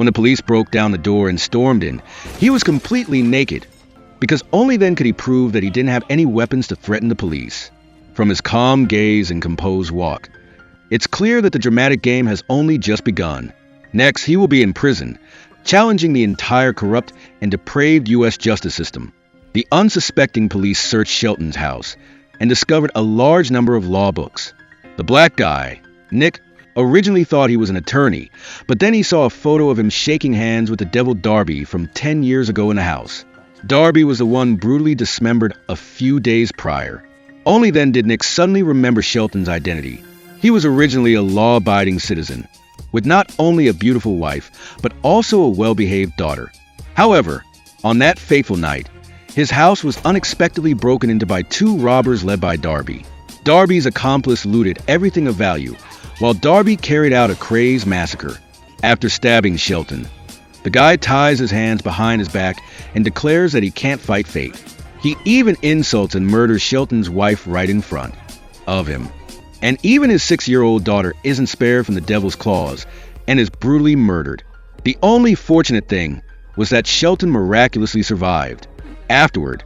When the police broke down the door and stormed in, he was completely naked, because only then could he prove that he didn't have any weapons to threaten the police. From his calm gaze and composed walk, it's clear that the dramatic game has only just begun. Next, he will be in prison, challenging the entire corrupt and depraved U.S. justice system. The unsuspecting police searched Shelton's house and discovered a large number of law books. The black guy, Nick, originally thought he was an attorney, but then he saw a photo of him shaking hands with the devil Darby from 10 years ago in the house. Darby was the one brutally dismembered a few days prior. Only then did Nick suddenly remember Shelton's identity. He was originally a law-abiding citizen, with not only a beautiful wife, but also a well-behaved daughter. However, on that fateful night, his house was unexpectedly broken into by two robbers led by Darby. Darby's accomplice looted everything of value, while Darby carried out a crazed massacre. After stabbing Shelton, the guy ties his hands behind his back and declares that he can't fight fate. He even insults and murders Shelton's wife right in front of him. And even his 6-year-old daughter isn't spared from the devil's claws and is brutally murdered. The only fortunate thing was that Shelton miraculously survived. Afterward,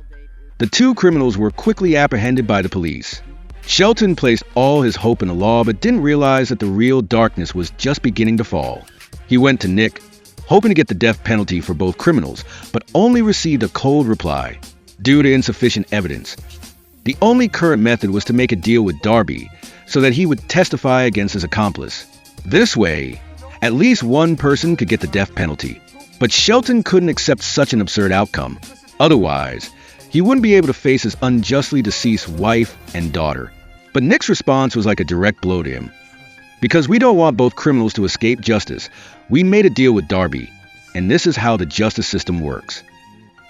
the two criminals were quickly apprehended by the police. Shelton placed all his hope in the law but didn't realize that the real darkness was just beginning to fall. He went to Nick, hoping to get the death penalty for both criminals, but only received a cold reply due to insufficient evidence. The only current method was to make a deal with Darby so that he would testify against his accomplice. This way, at least one person could get the death penalty. But Shelton couldn't accept such an absurd outcome. Otherwise, he wouldn't be able to face his unjustly deceased wife and daughter. But Nick's response was like a direct blow to him. Because we don't want both criminals to escape justice, we made a deal with Darby, and this is how the justice system works.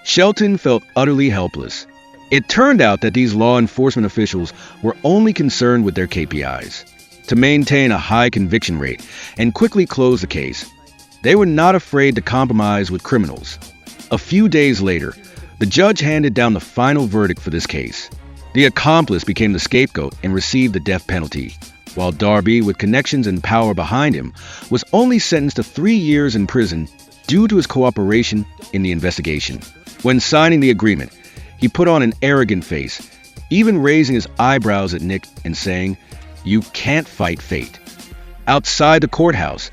Shelton felt utterly helpless. It turned out that these law enforcement officials were only concerned with their KPIs, to maintain a high conviction rate and quickly close the case. They were not afraid to compromise with criminals. A few days later, the judge handed down the final verdict for this case. The accomplice became the scapegoat and received the death penalty, while Darby, with connections and power behind him, was only sentenced to 3 years in prison due to his cooperation in the investigation. When signing the agreement, he put on an arrogant face, even raising his eyebrows at Nick and saying, "You can't fight fate." Outside the courthouse,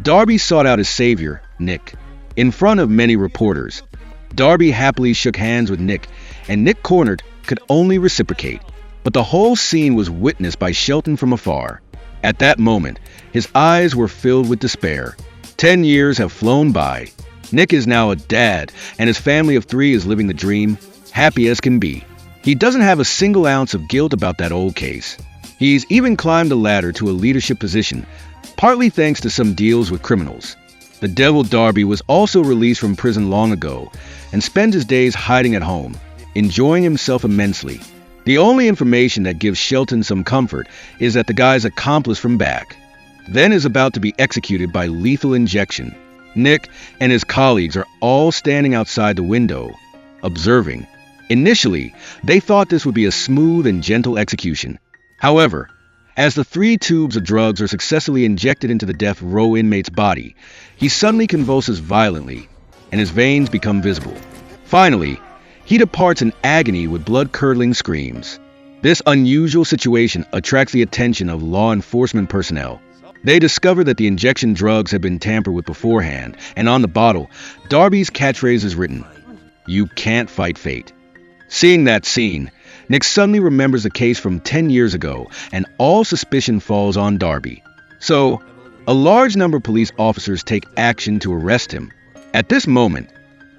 Darby sought out his savior, Nick. In front of many reporters, Darby happily shook hands with Nick, and Nick, cornered, could only reciprocate. But the whole scene was witnessed by Shelton from afar. At that moment, his eyes were filled with despair. 10 years have flown by. Nick is now a dad, and his family of 3 is living the dream, happy as can be. He doesn't have a single ounce of guilt about that old case. He's even climbed a ladder to a leadership position, partly thanks to some deals with criminals. The devil Darby was also released from prison long ago and spends his days hiding at home, enjoying himself immensely. The only information that gives Shelton some comfort is that the guy's accomplice from back then is about to be executed by lethal injection. Nick and his colleagues are all standing outside the window, observing. Initially, they thought this would be a smooth and gentle execution. However, as the 3 tubes of drugs are successfully injected into the death row inmate's body, he suddenly convulses violently, and his veins become visible. Finally, he departs in agony with blood-curdling screams. This unusual situation attracts the attention of law enforcement personnel. They discover that the injection drugs have been tampered with beforehand, and on the bottle, Darby's catchphrase is written, "You can't fight fate." Seeing that scene, Nick suddenly remembers a case from 10 years ago, and all suspicion falls on Darby. So, a large number of police officers take action to arrest him. At this moment,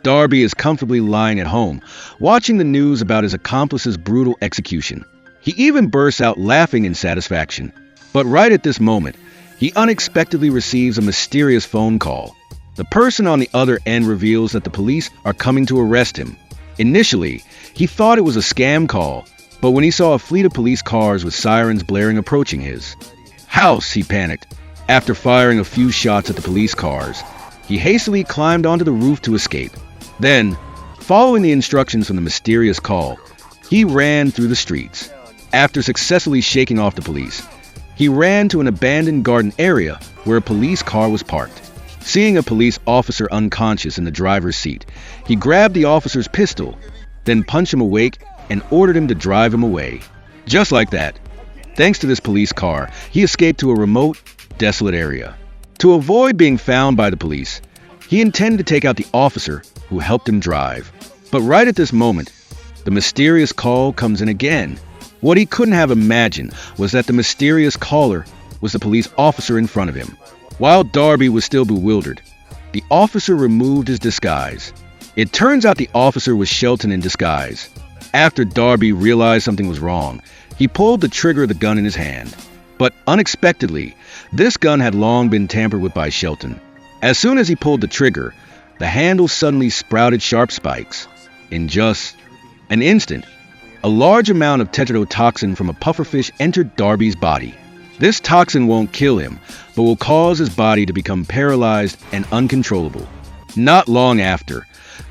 Darby is comfortably lying at home, watching the news about his accomplice's brutal execution. He even bursts out laughing in satisfaction. But right at this moment, he unexpectedly receives a mysterious phone call. The person on the other end reveals that the police are coming to arrest him. Initially, he thought it was a scam call, but when he saw a fleet of police cars with sirens blaring approaching his house, he panicked. After firing a few shots at the police cars, he hastily climbed onto the roof to escape. Then, following the instructions from the mysterious call, he ran through the streets. After successfully shaking off the police, he ran to an abandoned garden area where a police car was parked. Seeing a police officer unconscious in the driver's seat, he grabbed the officer's pistol, then punched him awake and ordered him to drive him away. Just like that, thanks to this police car, he escaped to a remote, desolate area. To avoid being found by the police, he intended to take out the officer who helped him drive. But right at this moment, the mysterious call comes in again. What he couldn't have imagined was that the mysterious caller was the police officer in front of him. While Darby was still bewildered, the officer removed his disguise. It turns out the officer was Shelton in disguise. After Darby realized something was wrong, he pulled the trigger of the gun in his hand. But unexpectedly, this gun had long been tampered with by Shelton. As soon as he pulled the trigger, the handle suddenly sprouted sharp spikes. In just an instant, a large amount of tetrodotoxin from a pufferfish entered Darby's body. This toxin won't kill him, but will cause his body to become paralyzed and uncontrollable. Not long after,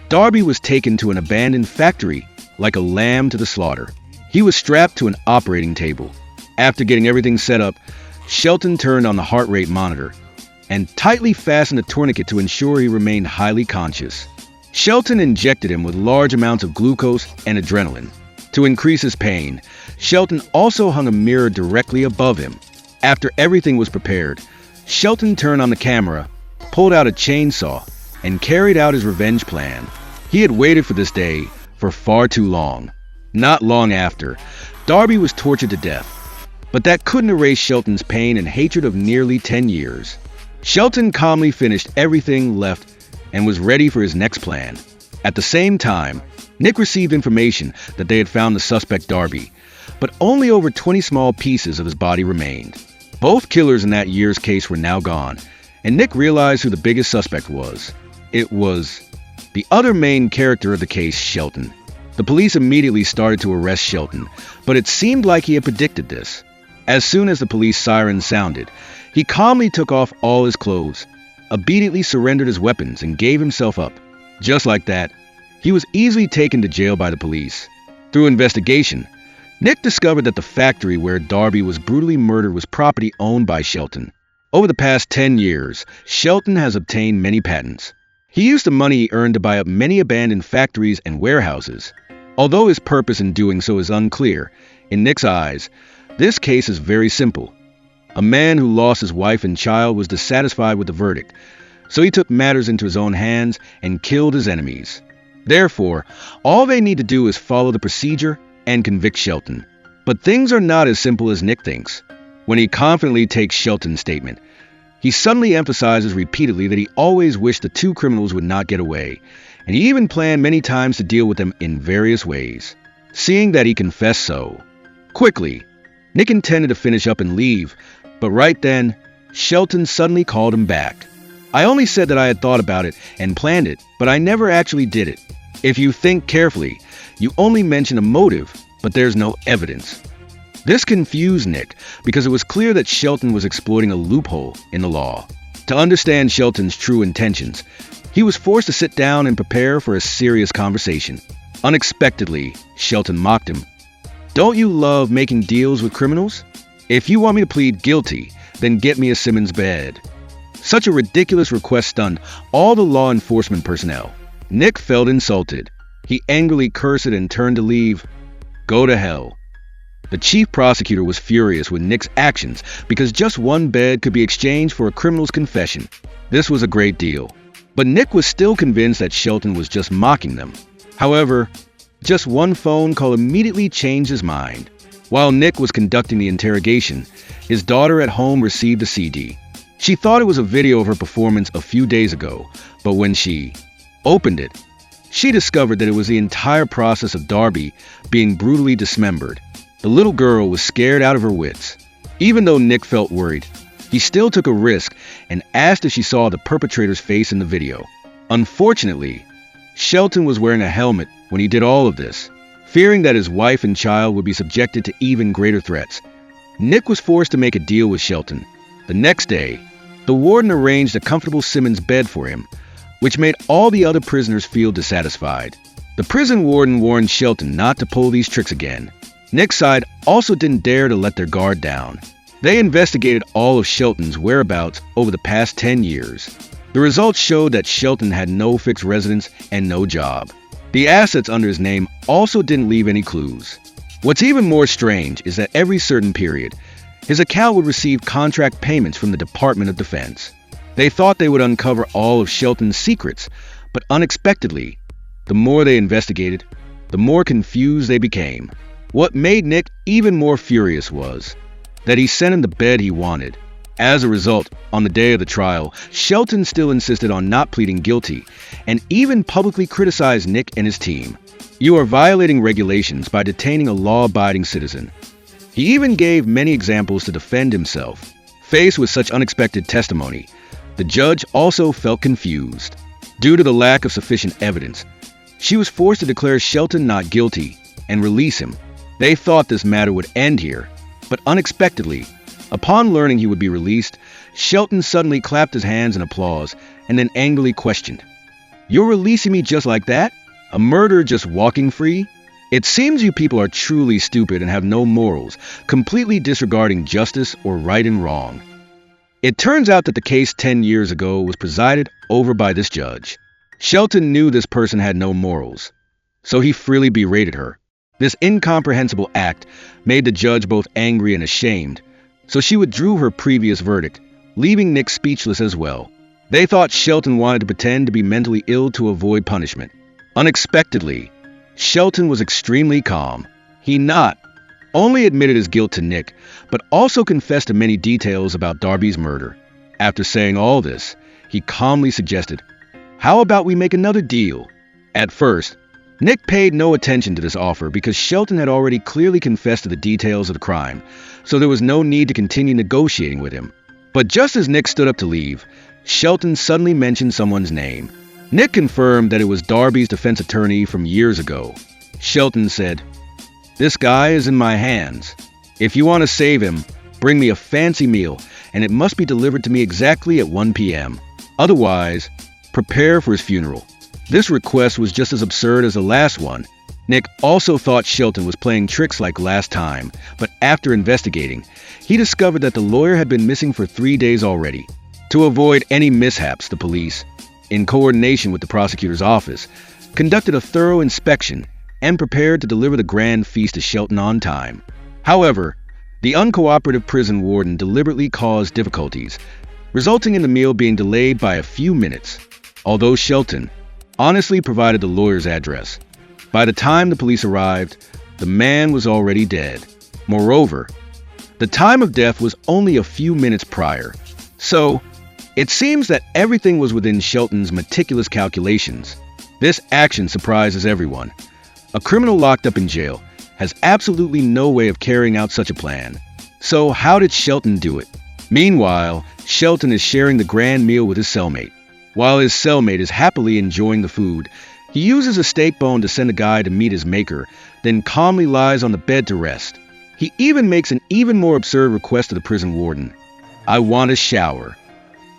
Darby was taken to an abandoned factory like a lamb to the slaughter. He was strapped to an operating table. After getting everything set up, Shelton turned on the heart rate monitor and tightly fastened a tourniquet to ensure he remained highly conscious. Shelton injected him with large amounts of glucose and adrenaline. To increase his pain, Shelton also hung a mirror directly above him. After everything was prepared, Shelton turned on the camera, pulled out a chainsaw, and carried out his revenge plan. He had waited for this day for far too long. Not long after, Darby was tortured to death. But that couldn't erase Shelton's pain and hatred of nearly 10 years. Shelton calmly finished everything left and was ready for his next plan. At the same time, Nick received information that they had found the suspect Darby, but only over 20 small pieces of his body remained. Both killers in that year's case were now gone, and Nick realized who the biggest suspect was. It was the other main character of the case, Shelton. The police immediately started to arrest Shelton, but it seemed like he had predicted this. As soon as the police siren sounded, he calmly took off all his clothes, obediently surrendered his weapons, and gave himself up. Just like that, he was easily taken to jail by the police. Through investigation, Nick discovered that the factory where Darby was brutally murdered was property owned by Shelton. Over the past 10 years, Shelton has obtained many patents. He used the money he earned to buy up many abandoned factories and warehouses. Although his purpose in doing so is unclear, in Nick's eyes, this case is very simple. A man who lost his wife and child was dissatisfied with the verdict, so he took matters into his own hands and killed his enemies. Therefore, all they need to do is follow the procedure and convict Shelton. But things are not as simple as Nick thinks. When he confidently takes Shelton's statement, he suddenly emphasizes repeatedly that he always wished the two criminals would not get away, and he even planned many times to deal with them in various ways. Seeing that he confessed so quickly, Nick intended to finish up and leave, but right then, Shelton suddenly called him back. "I only said that I had thought about it and planned it, but I never actually did it. If you think carefully, you only mention a motive, but there's no evidence." This confused Nick because it was clear that Shelton was exploiting a loophole in the law. To understand Shelton's true intentions, he was forced to sit down and prepare for a serious conversation. Unexpectedly, Shelton mocked him. "Don't you love making deals with criminals? If you want me to plead guilty, then get me a Simmons bed." Such a ridiculous request stunned all the law enforcement personnel. Nick felt insulted. He angrily cursed and turned to leave. Go to hell. The chief prosecutor was furious with Nick's actions because just one bed could be exchanged for a criminal's confession. This was a great deal. But Nick was still convinced that Shelton was just mocking them. However, just one phone call immediately changed his mind. While Nick was conducting the interrogation, his daughter at home received a CD. She thought it was a video of her performance a few days ago, but when she opened it, she discovered that it was the entire process of Darby being brutally dismembered. The little girl was scared out of her wits. Even though Nick felt worried, he still took a risk and asked if she saw the perpetrator's face in the video. Unfortunately, Shelton was wearing a helmet when he did all of this. Fearing that his wife and child would be subjected to even greater threats, Nick was forced to make a deal with Shelton. The next day, the warden arranged a comfortable Simmons bed for him, which made all the other prisoners feel dissatisfied. The prison warden warned Shelton not to pull these tricks again. Nick's side also didn't dare to let their guard down. They investigated all of Shelton's whereabouts over the past 10 years. The results showed that Shelton had no fixed residence and no job. The assets under his name also didn't leave any clues. What's even more strange is that every certain period, his account would receive contract payments from the Department of Defense. They thought they would uncover all of Shelton's secrets, but unexpectedly, the more they investigated, the more confused they became. What made Nick even more furious was that he sent him the bed he wanted. As a result, on the day of the trial, Shelton still insisted on not pleading guilty and even publicly criticized Nick and his team. "You are violating regulations by detaining a law-abiding citizen." He even gave many examples to defend himself. Faced with such unexpected testimony, the judge also felt confused. Due to the lack of sufficient evidence, she was forced to declare Shelton not guilty and release him. They thought this matter would end here, but unexpectedly, upon learning he would be released, Shelton suddenly clapped his hands in applause and then angrily questioned, "You're releasing me just like that? A murderer just walking free? It seems you people are truly stupid and have no morals, completely disregarding justice or right and wrong." It turns out that the case 10 years ago was presided over by this judge. Shelton knew this person had no morals, so he freely berated her. This incomprehensible act made the judge both angry and ashamed, so she withdrew her previous verdict, leaving Nick speechless as well. They thought Shelton wanted to pretend to be mentally ill to avoid punishment. Unexpectedly, Shelton was extremely calm. He not only admitted his guilt to Nick, but also confessed to many details about Darby's murder. After saying all this, he calmly suggested, "How about we make another deal?" At first, Nick paid no attention to this offer because Shelton had already clearly confessed to the details of the crime, so there was no need to continue negotiating with him. But just as Nick stood up to leave, Shelton suddenly mentioned someone's name. Nick confirmed that it was Darby's defense attorney from years ago. Shelton said, "This guy is in my hands. If you want to save him, bring me a fancy meal, and it must be delivered to me exactly at 1 p.m. Otherwise, prepare for his funeral." This request was just as absurd as the last one. Nick also thought Shelton was playing tricks like last time, but after investigating, he discovered that the lawyer had been missing for 3 days already. To avoid any mishaps, the police, in coordination with the prosecutor's office, conducted a thorough inspection and prepared to deliver the grand feast to Shelton on time. However, the uncooperative prison warden deliberately caused difficulties, resulting in the meal being delayed by a few minutes. Although Shelton honestly provided the lawyer's address, by the time the police arrived, the man was already dead. Moreover, the time of death was only a few minutes prior. So, it seems that everything was within Shelton's meticulous calculations. This action surprises everyone. A criminal locked up in jail has absolutely no way of carrying out such a plan. So how did Shelton do it? Meanwhile, Shelton is sharing the grand meal with his cellmate. While his cellmate is happily enjoying the food, he uses a steak bone to send a guy to meet his maker, then calmly lies on the bed to rest. He even makes an even more absurd request to the prison warden. "I want a shower."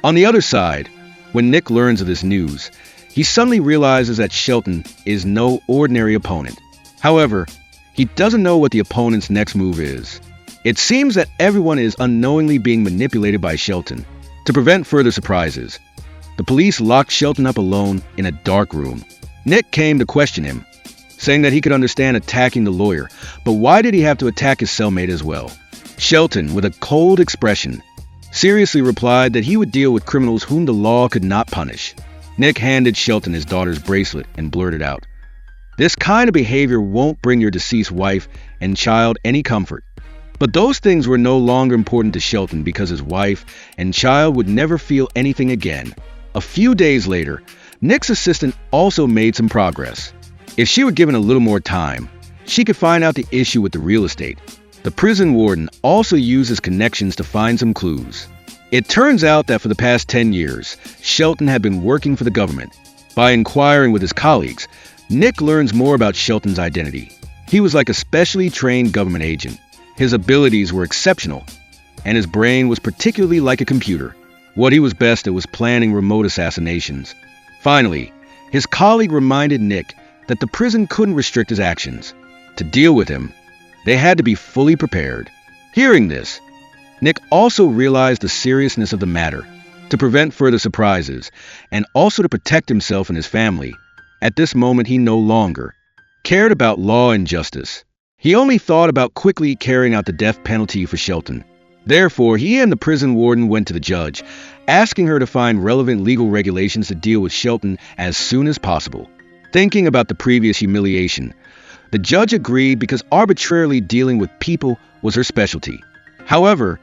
On the other side, when Nick learns of this news, he suddenly realizes that Shelton is no ordinary opponent. However, he doesn't know what the opponent's next move is. It seems that everyone is unknowingly being manipulated by Shelton. To prevent further surprises, the police locked Shelton up alone in a dark room. Nick came to question him, saying that he could understand attacking the lawyer, but why did he have to attack his cellmate as well? Shelton, with a cold expression, seriously replied that he would deal with criminals whom the law could not punish. Nick handed Shelton his daughter's bracelet and blurted out, "This kind of behavior won't bring your deceased wife and child any comfort." But those things were no longer important to Shelton because his wife and child would never feel anything again. A few days later, Nick's assistant also made some progress. If she were given a little more time, she could find out the issue with the real estate. The prison warden also used his connections to find some clues. It turns out that for the past 10 years, Shelton had been working for the government. By inquiring with his colleagues, Nick learns more about Shelton's identity. He was like a specially trained government agent. His abilities were exceptional, and his brain was particularly like a computer. What he was best at was planning remote assassinations. Finally, his colleague reminded Nick that the prison couldn't restrict his actions. To deal with him, they had to be fully prepared. Hearing this, Nick also realized the seriousness of the matter. to prevent further surprises, and also to protect himself and his family. At this moment, he no longer cared about law and justice. He only thought about quickly carrying out the death penalty for Shelton. Therefore, he and the prison warden went to the judge, asking her to find relevant legal regulations to deal with Shelton as soon as possible. Thinking about the previous humiliation, the judge agreed because arbitrarily dealing with people was her specialty. However,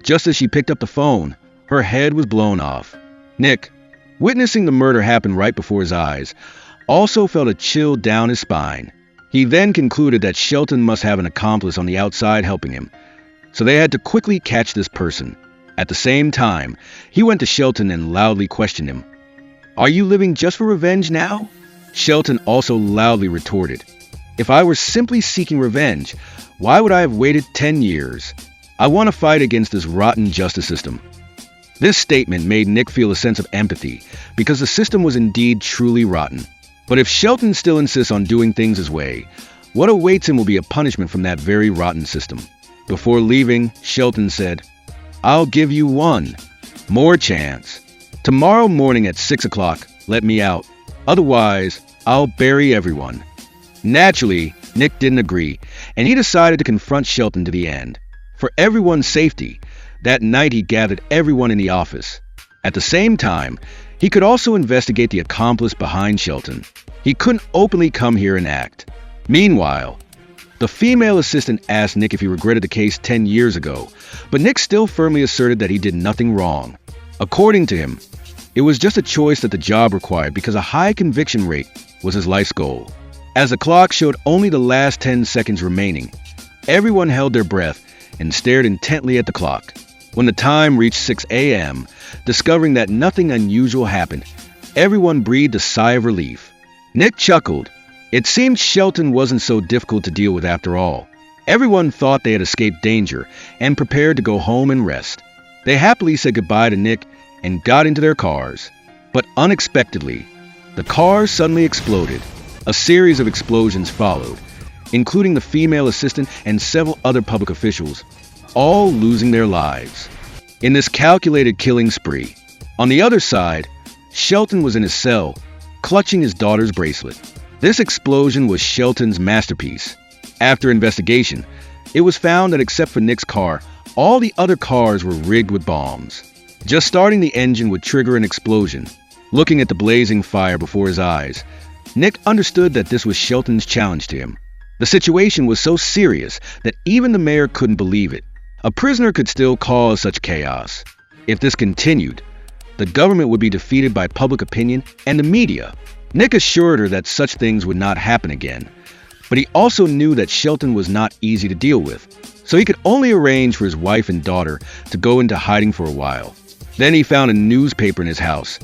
just as she picked up the phone, her head was blown off. Nick, witnessing the murder happen right before his eyes, also felt a chill down his spine. He then concluded that Shelton must have an accomplice on the outside helping him, so they had to quickly catch this person. At the same time, he went to Shelton and loudly questioned him. "Are you living just for revenge now?" Shelton also loudly retorted, "If I were simply seeking revenge, why would I have waited 10 years? I want to fight against this rotten justice system." This statement made Nick feel a sense of empathy because the system was indeed truly rotten. But if Shelton still insists on doing things his way, what awaits him will be a punishment from that very rotten system. Before leaving, Shelton said, "I'll give you one more chance. Tomorrow morning at 6 o'clock, let me out. Otherwise, I'll bury everyone." Naturally, Nick didn't agree, and he decided to confront Shelton to the end. For everyone's safety, that night he gathered everyone in the office. At the same time, he could also investigate the accomplice behind Shelton. He couldn't openly come here and act. Meanwhile, the female assistant asked Nick if he regretted the case 10 years ago, but Nick still firmly asserted that he did nothing wrong. According to him, it was just a choice that the job required because a high conviction rate was his life's goal. As the clock showed only the last 10 seconds remaining, everyone held their breath and stared intently at the clock. When the time reached 6 a.m., discovering that nothing unusual happened, everyone breathed a sigh of relief. Nick chuckled. It seemed Shelton wasn't so difficult to deal with after all. Everyone thought they had escaped danger and prepared to go home and rest. They happily said goodbye to Nick and got into their cars. But unexpectedly, the cars suddenly exploded. A series of explosions followed, including the female assistant and several other public officials, all losing their lives in this calculated killing spree. On the other side, Shelton was in his cell, clutching his daughter's bracelet. This explosion was Shelton's masterpiece. After investigation, it was found that except for Nick's car, all the other cars were rigged with bombs. Just starting the engine would trigger an explosion. Looking at the blazing fire before his eyes, Nick understood that this was Shelton's challenge to him. The situation was so serious that even the mayor couldn't believe it. A prisoner could still cause such chaos. If this continued, the government would be defeated by public opinion and the media. Nick assured her that such things would not happen again, but he also knew that Shelton was not easy to deal with, so he could only arrange for his wife and daughter to go into hiding for a while. Then he found a newspaper in his house,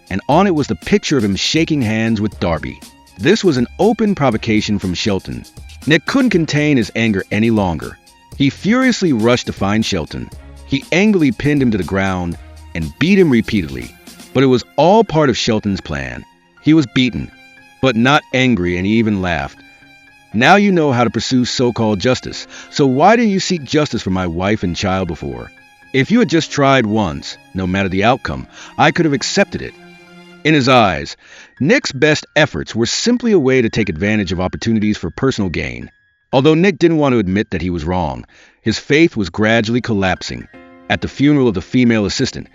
and on it was the picture of him shaking hands with Darby. This was an open provocation from Shelton. Nick couldn't contain his anger any longer. He furiously rushed to find Shelton. He angrily pinned him to the ground and beat him repeatedly. But it was all part of Shelton's plan. He was beaten, but not angry, and he even laughed. "Now you know how to pursue so-called justice, so why didn't you seek justice for my wife and child before? If you had just tried once, no matter the outcome, I could have accepted it." In his eyes, Nick's best efforts were simply a way to take advantage of opportunities for personal gain. Although Nick didn't want to admit that he was wrong, his faith was gradually collapsing. At the funeral of the female assistant,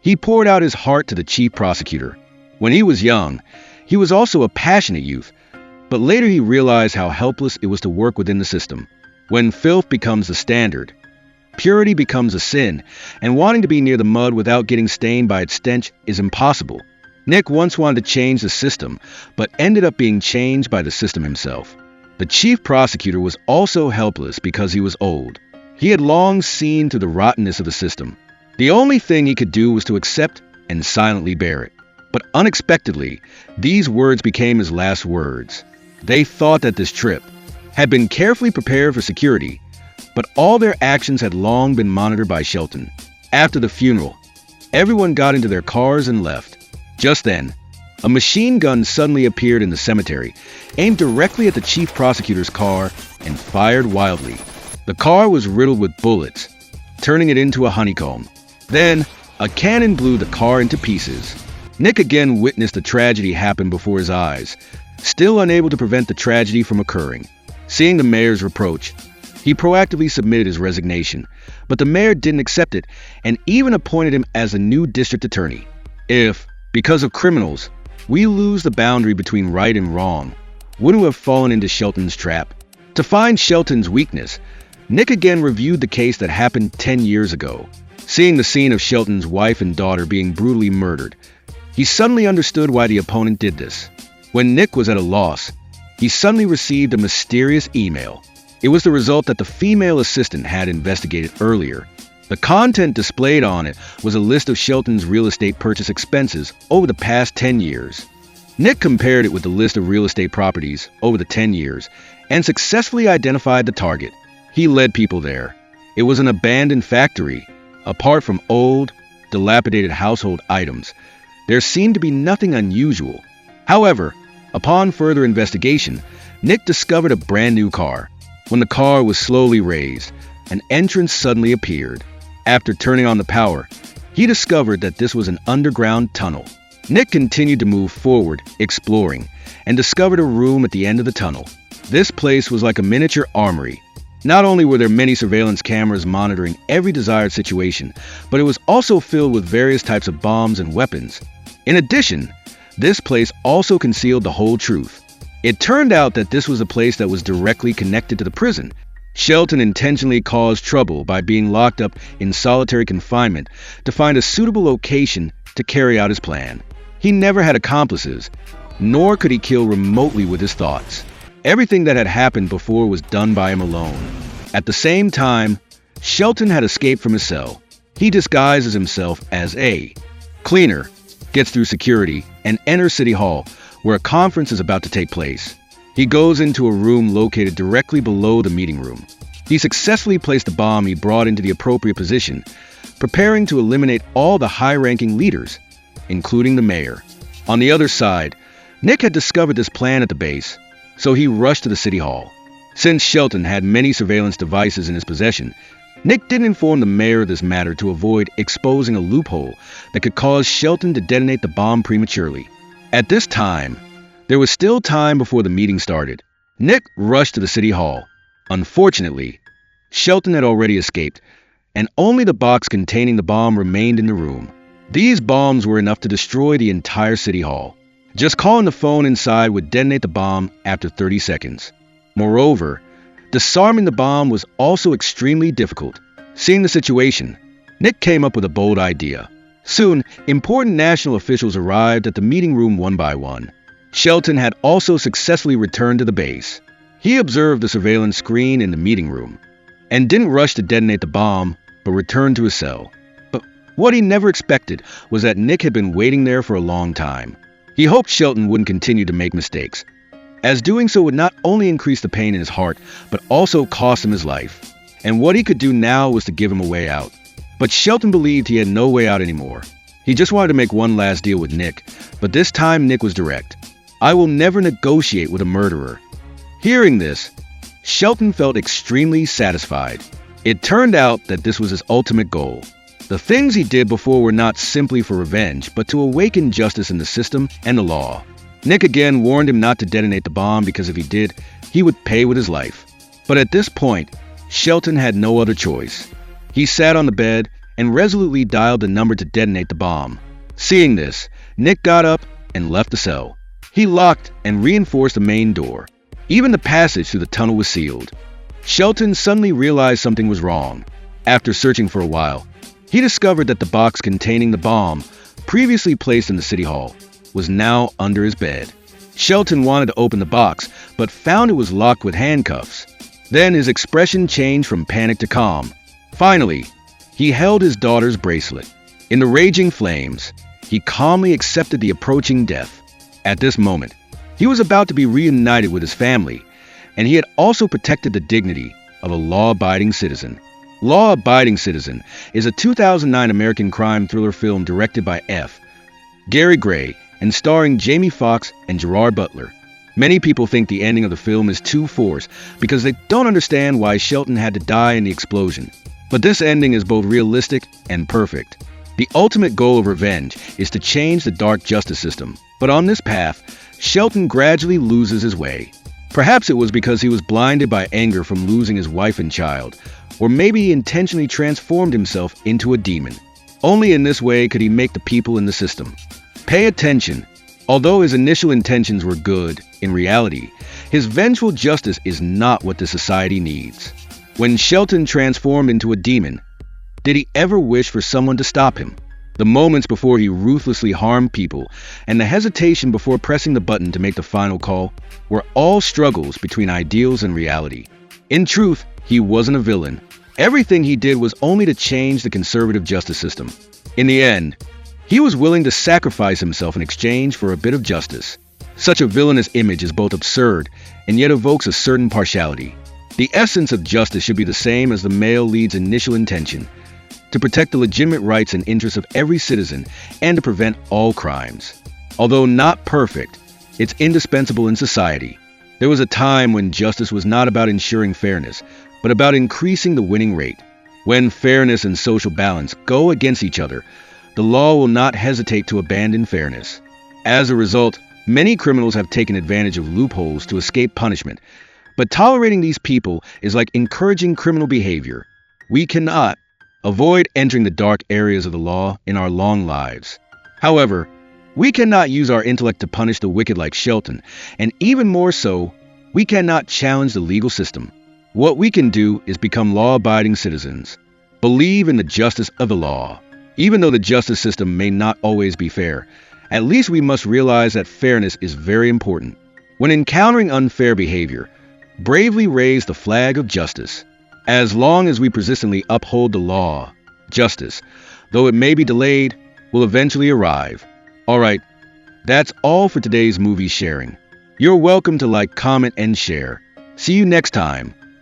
he poured out his heart to the chief prosecutor. When he was young, he was also a passionate youth, but later he realized how helpless it was to work within the system. When filth becomes the standard, purity becomes a sin, and wanting to be near the mud without getting stained by its stench is impossible. Nick once wanted to change the system, but ended up being changed by the system himself. The chief prosecutor was also helpless because he was old. He had long seen through the rottenness of the system. The only thing he could do was to accept and silently bear it. But unexpectedly, these words became his last words. They thought that this trip had been carefully prepared for security, but all their actions had long been monitored by Shelton. After the funeral, everyone got into their cars and left. Just then, a machine gun suddenly appeared in the cemetery, aimed directly at the chief prosecutor's car, and fired wildly. The car was riddled with bullets, turning it into a honeycomb. Then, A cannon blew the car into pieces. Nick again witnessed the tragedy happen before his eyes, still unable to prevent the tragedy from occurring. Seeing the mayor's reproach, he proactively submitted his resignation, but the mayor didn't accept it and even appointed him as a new district attorney. If, because of criminals, we lose the boundary between right and wrong, wouldn't we have fallen into Shelton's trap? To find Shelton's weakness, Nick again reviewed the case that happened 10 years ago. Seeing the scene of Shelton's wife and daughter being brutally murdered, he suddenly understood why the opponent did this. When Nick was at a loss, he suddenly received a mysterious email. It was the result that the female assistant had investigated earlier. The content displayed on it was a list of Shelton's real estate purchase expenses over the past 10 years. Nick compared it with the list of real estate properties over the 10 years and successfully identified the target. He led people there. It was an abandoned factory. Apart from old, dilapidated household items, there seemed to be nothing unusual. However, upon further investigation, Nick discovered a brand new car. When the car was slowly raised, an entrance suddenly appeared. After turning on the power, he discovered that this was an underground tunnel. Nick continued to move forward, exploring, and discovered a room at the end of the tunnel. This place was like a miniature armory. Not only were there many surveillance cameras monitoring every desired situation, but it was also filled with various types of bombs and weapons. In addition, this place also concealed the whole truth. It turned out that this was a place that was directly connected to the prison. Shelton intentionally caused trouble by being locked up in solitary confinement to find a suitable location to carry out his plan. He never had accomplices, nor could he kill remotely with his thoughts. Everything that had happened before was done by him alone. At the same time, Shelton had escaped from his cell. He disguises himself as a cleaner, gets through security, and enters City Hall, where a conference is about to take place. He goes into a room located directly below the meeting room. He successfully placed a bomb he brought into the appropriate position, preparing to eliminate all the high-ranking leaders, including the mayor. On the other side, Nick had discovered this plan at the base, so he rushed to the City Hall. Since Shelton had many surveillance devices in his possession, Nick didn't inform the mayor of this matter to avoid exposing a loophole that could cause Shelton to detonate the bomb prematurely. At this time, there was still time before the meeting started. Nick rushed to the City Hall. Unfortunately, Shelton had already escaped, and only the box containing the bomb remained in the room. These bombs were enough to destroy the entire City Hall. Just calling the phone inside would detonate the bomb after 30 seconds. Moreover, disarming the bomb was also extremely difficult. Seeing the situation, Nick came up with a bold idea. Soon, important national officials arrived at the meeting room one by one. Shelton had also successfully returned to the base. He observed the surveillance screen in the meeting room and didn't rush to detonate the bomb, but returned to his cell. But what he never expected was that Nick had been waiting there for a long time. He hoped Shelton wouldn't continue to make mistakes, as doing so would not only increase the pain in his heart, but also cost him his life. And what he could do now was to give him a way out. But Shelton believed he had no way out anymore. He just wanted to make one last deal with Nick, but this time Nick was direct. "I will never negotiate with a murderer." Hearing this, Shelton felt extremely satisfied. It turned out that this was his ultimate goal. The things he did before were not simply for revenge, but to awaken justice in the system and the law. Nick again warned him not to detonate the bomb because if he did, he would pay with his life. But at this point, Shelton had no other choice. He sat on the bed and resolutely dialed the number to detonate the bomb. Seeing this, Nick got up and left the cell. He locked and reinforced the main door. Even the passage through the tunnel was sealed. Shelton suddenly realized something was wrong. After searching for a while, he discovered that the box containing the bomb, previously placed in the City Hall, was now under his bed. Shelton wanted to open the box, but found it was locked with handcuffs. Then his expression changed from panic to calm. Finally, he held his daughter's bracelet. In the raging flames, he calmly accepted the approaching death. At this moment, he was about to be reunited with his family, and he had also protected the dignity of a law-abiding citizen. Law-Abiding Citizen is a 2009 American crime thriller film directed by F. Gary Gray and starring Jamie Foxx and Gerard Butler. Many people think the ending of the film is too forced because they don't understand why Shelton had to die in the explosion. But this ending is both realistic and perfect. The ultimate goal of revenge is to change the dark justice system, but on this path, Shelton gradually loses his way. Perhaps it was because he was blinded by anger from losing his wife and child, or maybe he intentionally transformed himself into a demon. Only in this way could he make the people in the system pay attention. Although his initial intentions were good, in reality, his vengeful justice is not what the society needs. When Shelton transformed into a demon, did he ever wish for someone to stop him? The moments before he ruthlessly harmed people and the hesitation before pressing the button to make the final call were all struggles between ideals and reality. In truth, he wasn't a villain. Everything he did was only to change the conservative justice system. In the end, he was willing to sacrifice himself in exchange for a bit of justice. Such a villainous image is both absurd and yet evokes a certain partiality. The essence of justice should be the same as the male lead's initial intention: to protect the legitimate rights and interests of every citizen and to prevent all crimes. Although not perfect, it's indispensable in society. There was a time when justice was not about ensuring fairness, but about increasing the winning rate. When fairness and social balance go against each other, the law will not hesitate to abandon fairness. As a result, many criminals have taken advantage of loopholes to escape punishment. But tolerating these people is like encouraging criminal behavior. We cannot avoid entering the dark areas of the law in our long lives. However, we cannot use our intellect to punish the wicked like Shelton, and even more so, we cannot challenge the legal system. What we can do is become law-abiding citizens. Believe in the justice of the law. Even though the justice system may not always be fair, at least we must realize that fairness is very important. When encountering unfair behavior, bravely raise the flag of justice. As long as we persistently uphold the law, justice, though it may be delayed, will eventually arrive. Alright, that's all for today's movie sharing. You're welcome to like, comment, and share. See you next time.